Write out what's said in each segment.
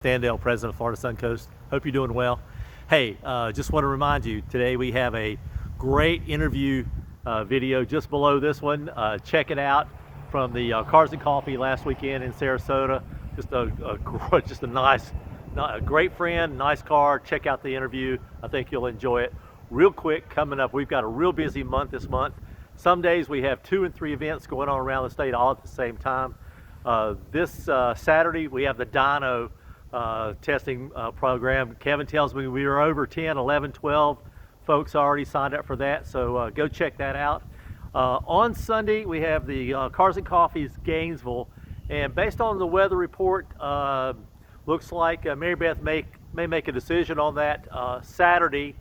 Standale, President of Florida Suncoast. Hope you're doing well. Hey, just want to remind you, today we have a great interview video just below this one. Check it out from the Cars and Coffee last weekend in Sarasota. Just a nice, a great friend, nice car. Check out the interview. I think you'll enjoy it. Real quick, coming up, we've got a real busy month this month. Some days we have 2 and 3 events going on around the state all at the same time. This Saturday we have the dyno testing program. Kevin tells me we are over 10, 11, 12 folks already signed up for that, so go check that out. On Sunday we have the Cars and Coffee's Gainesville, and based on the weather report, looks like Mary Beth may make a decision on that Saturday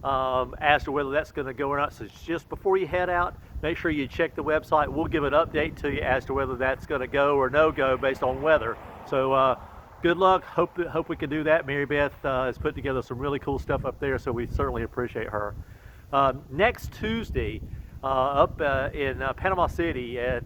as to whether that's going to go or not. So just before you head out, make sure you check the website. We'll give an update to you as to whether that's going to go or no go based on weather. So good luck. Hope we can do that. Mary Beth has put together some really cool stuff up there, so we certainly appreciate her. Next Tuesday, up in Panama City, at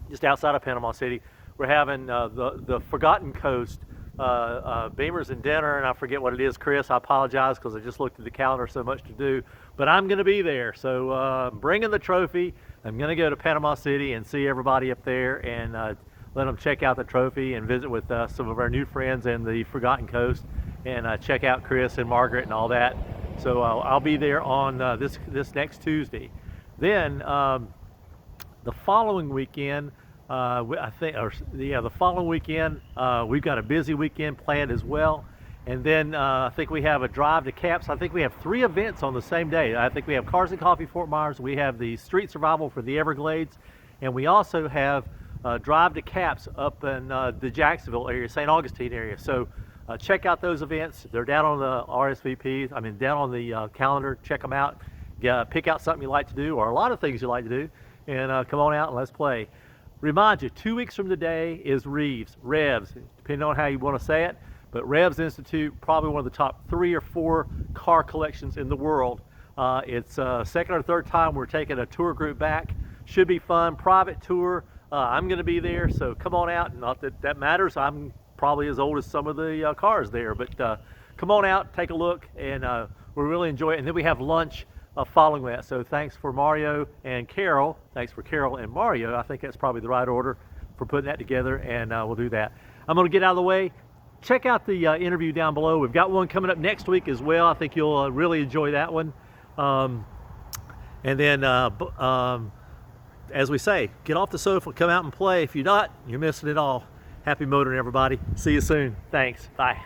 just outside of Panama City, we're having the Forgotten Coast Beamers and dinner, and I forget what it is, Chris. I apologize because I just looked at the calendar, so much to do, but I'm going to be there. So I'm bringing the trophy. I'm going to go to Panama City and see everybody up there and let them check out the trophy and visit with some of our new friends in the Forgotten Coast and check out Chris and Margaret and all that. So I'll be there on this next Tuesday. Then the following weekend, the following weekend, we've got a busy weekend planned as well. And then I think we have a drive to Caps. I think we have 3 events on the same day. I think we have Cars and Coffee Fort Myers, we have the Street Survival for the Everglades, and we also have drive to Caps up in the Jacksonville area, St. Augustine area. So check out those events. They're down on the RSVPs, down on the calendar. Check them out. Pick out something you like to do, or a lot of things you like to do, and come on out and let's play. Remind you, 2 weeks from today is Revs, depending on how you want to say it, but Revs Institute, probably one of the top 3 or 4 car collections in the world. It's second or third time we're taking a tour group back. Should be fun, private tour. I'm going to be there, so come on out. Not that that matters. I'm probably as old as some of the cars there, but come on out, take a look, and we'll really enjoy it. And then we have lunch following that. So thanks for Mario and Carol. Thanks for Carol and Mario. I think that's probably the right order for putting that together, and we'll do that. I'm going to get out of the way. Check out the interview down below. We've got one coming up next week as well. I think you'll really enjoy that one. And then, as we say, get off the sofa, come out and play. If you're not, you're missing it all. Happy motoring, everybody. See you soon. Thanks. Bye.